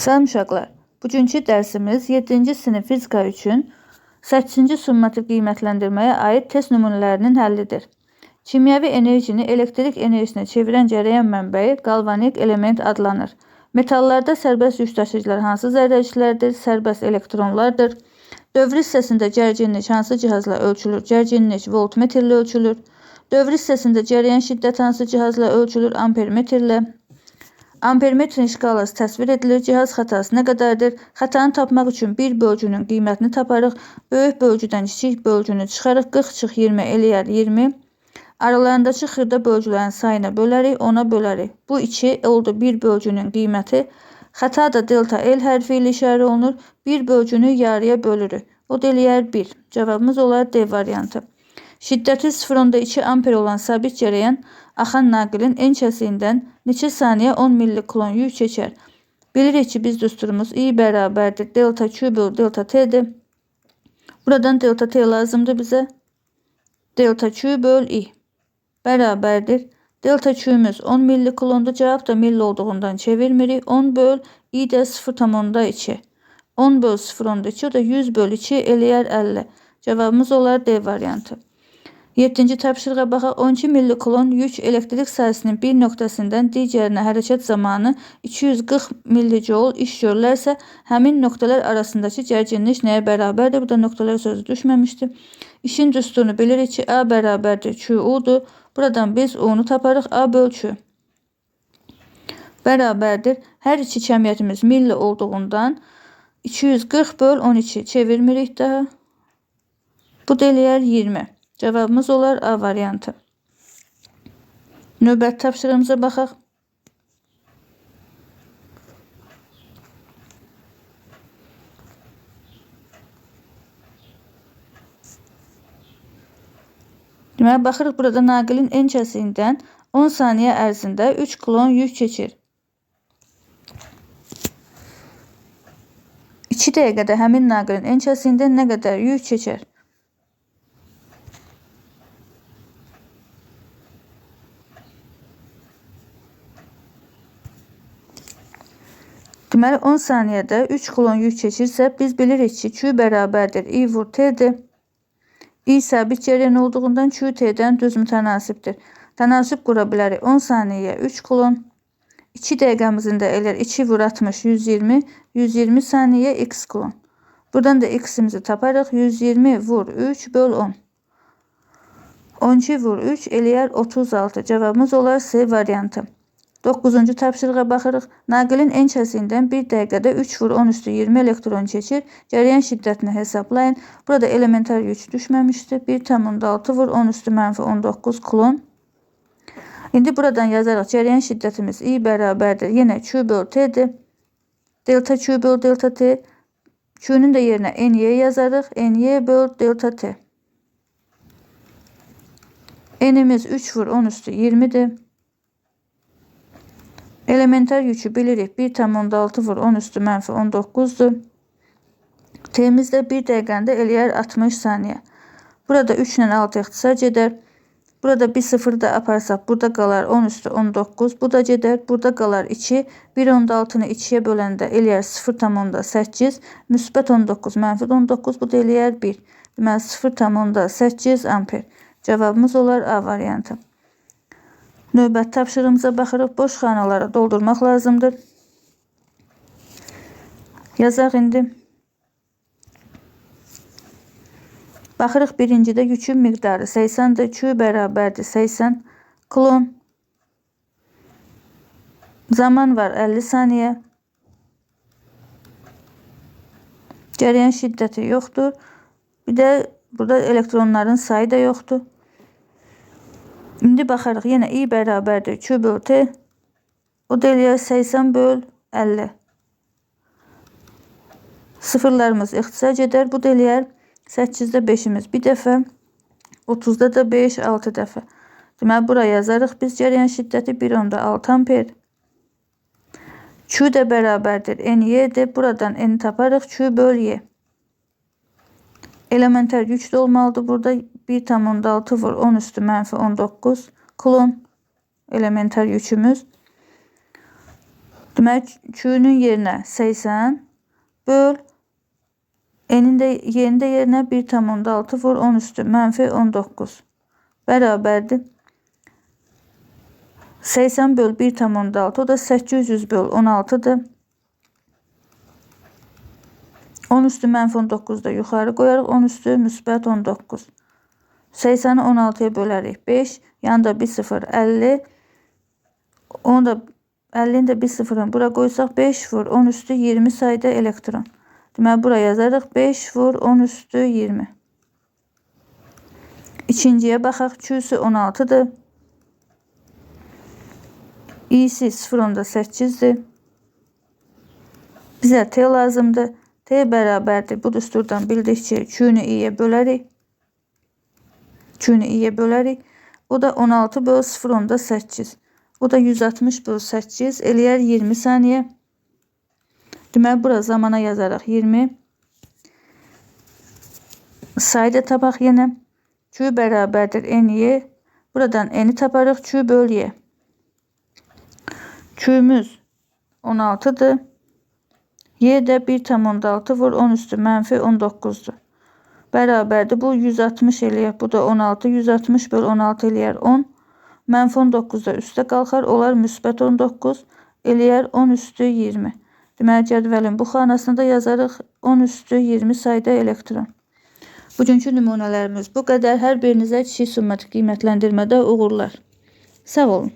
Salam uşaqlar, bugünkü dərsimiz 7-ci sinif fizika üçün 8-ci summativ qiymətləndirməyə aid test nümunələrinin həllidir. Kimyəvi enerjini elektrik enerjisinə çevirən cərəyan mənbəyi qalvanik element adlanır. Metallarda sərbəst yük daşıyıcılar hansı zərrəciklərdir? Sərbəst elektronlardır. Dövr hissəsində gərginlik hansı cihazla ölçülür? Gərginlik voltmetrlə ölçülür. Dövr hissəsində cərəyan şiddəti hansı cihazla ölçülür? Ampermetrlə. Ampermetrin şkalası təsvir edilir. Cihaz xətası nə qədərdir? Xətanı tapmaq üçün bir bölgünün qiymətini taparıq. Böyük bölgüdən kiçik bölgünü çıxarıq. 40-20 eləyər 20. Aralarındakı xırda bölgülərin sayına bölərik, 10-a bölərik. Bu 2 oldu bir bölgünün qiyməti. Xəta da delta L hərfi ilə işarə olunur. Bir bölgünü yarıya bölürük. O da eləyər 1. Cavabımız olar D variantı. Şiddəti 0,2 amper olan sabit cərəyan axan naqilin en kəsiyindən neçə saniyə 10 millikulon yük çəkər? Bilirik ki, biz düsturumuz I bərabərdir. Delta Q böl delta T'dir. Buradan delta T lazımdır bizə. Delta Q böl I bərabərdir. Delta Q'müz 10 millikulondur. Cavab da milli olduğundan çevirmirik. 10 böl I də 0,2. 10 böl 0,2 o da 100 böl 2 eləyər 50. Cavabımız olar D variantı. 7-ci tapşırığa baxaq. 12 millikulon yük elektrik sayısının bir nöqtəsindən digərinə hərəkət zamanı 240 millijoule iş görülərsə, həmin nöqtələr arasındakı gərginlik nəyə bərabərdir? Burada nöqtələr sözü düşməmişdir. İşin düsturunu bilirik ki, A bərabərdir QU'dur. Buradan biz U'nu taparıq. A böl Q bərabərdir. Hər iki kəmiyyətimiz milli olduğundan 240 böl 12 çevirmirik daha. Bu da eləyər 20. Cavabımız olar A variantı. Növbəti tapşırığımıza baxaq. Deməli, baxırıq burada naqilin en kəsiyindən 10 saniyə ərzində 3 kulon yük keçir. 2 dəqiqədə həmin naqilin en kəsiyindən nə qədər yük keçər? Deməli, 10 saniyədə 3 kulon yük keçirsə, biz bilirik ki, Q bərabərdir I vur T'dir. I sabit cərəyan olduğundan Q T'dən düz mütənasibdir. Tənasib qura bilərik. 10 saniyəyə 3 kulon. 2 dəqiqəmizin də eləyər 2 vur 60, 120. 120 saniyə X kulon. Buradan da X'imizi taparıq. 120 vur 3 böl 10. 12 vur 3 eləyər 36. Cavabımız olar C variantı. 9-cu tapşırığa baxırıq. Naqilin en kəsiyindən 1 dəqiqədə 3 vur 10 üstü 20 elektron keçir. Cərəyan şiddətini hesablayın. Burada elementar yük düşməmişdir. 1,6 vur 10 üstü mənfi 19 kulon. İndi buradan yazarıq. Cərəyan şiddətimiz I bərabərdir. Yenə Q böl T'dir. Delta Q böl delta T. Q'nun da yerinə NY yazarıq. NY böl delta T. N'imiz 3 vur 10 üstü 20'dir. Elementar yükü bilirik. 1,6 vur 10 üstü mənfi 19'dur. T'miz də 1 dəqiqəndə eləyər 60 saniyə. Burada 3 ilə 6 ixtisar edər. Burada bir 0 da aparsaq, burada qalar 10 üstü 19. Bu da gedər. Burada qalar 2. 1,6-nı 2'yə böləndə eləyər 0,8. Müsbət 19 mənfi 19. Bu da eləyər 1. Deməli 0,8 amper. Cavabımız olar A variantı. Növbəti tapşırığımıza baxırıq. Boş xanaları doldurmaq lazımdır. Yazaq indi. Baxırıq birincidə yükün miqdarı 80'dir. Q bərabərdir 80 kulon. Zaman var 50 saniyə. Cərəyan şiddəti yoxdur. Bir də burada elektronların sayı da yoxdur. İndi baxarıq. Yenə I bərabərdir Q böl T. O da eləyər 80 böl 50. Sıfırlarımız ixtisar edər. Bu da eləyər 8'də 5'imiz bir dəfə. 30'da da 5, 6 dəfə. Deməli, buraya yazarıq. Biz cərəyan şiddəti 1,6 amper. Q də bərabərdir NY'dir. Buradan N taparıq. Q böl Y. Elementar yük də olmalıdır. Burada 1,6 vur 10 üstü mənfi 19 kulon elementar yükümüz. Deməli, Q-nün yerinə 80 böl, N-in də yerinə 1,6 vur 10 üstü mənfi 19 bərabərdir. 80 böl 1,6, o da 800 böl 16'dır. 10 üstü mənfi 19 da yuxarı qoyarıq. 10 üstü müsbət 19. 80'i 16'ya bölərik 5. Yanında bir 0 50. Onu da 50'ni də bir sıfırın bura qoysaq 5 vur 10 üstü 20 sayda elektron. Deməli buraya yazarıq 5 vur 10 üstü 20. İkinciyə baxaq. Q'su 16'dır. İ'si 0,8'dir. Bizə T lazımdır. T bərabərdir. Bu düsturdan bildik ki, Q'nu i'yə bölərik. Q'nu i'yə bölərik. O da 16 böl 0,8. O da 160 böl 8 eləyər 20 saniyə. Deməli bura zamana yazaraq 20. Sayda tapaq yenə. Q bərabərdir N-Y. Buradan N'i taparıq. Q böl Y. Q'müz 16'dır. Y də 1,6 vur 10 üstü mənfi 19'dur. Bərabərdir. Bu 160 eləyər. Bu da 16. 160 böl 16 eləyər 10. Mənfi 19 da üstə qalxar. Olar müsbət 19 eləyər 10 üstü 20. Deməli cədvəlin bu xanasını da yazarıq 10 üstü 20 sayda elektron. Bugünkü nümunələrimiz bu qədər. Hər birinizə kiçik summatik qiymətləndirmədə uğurlar. Sağ olun.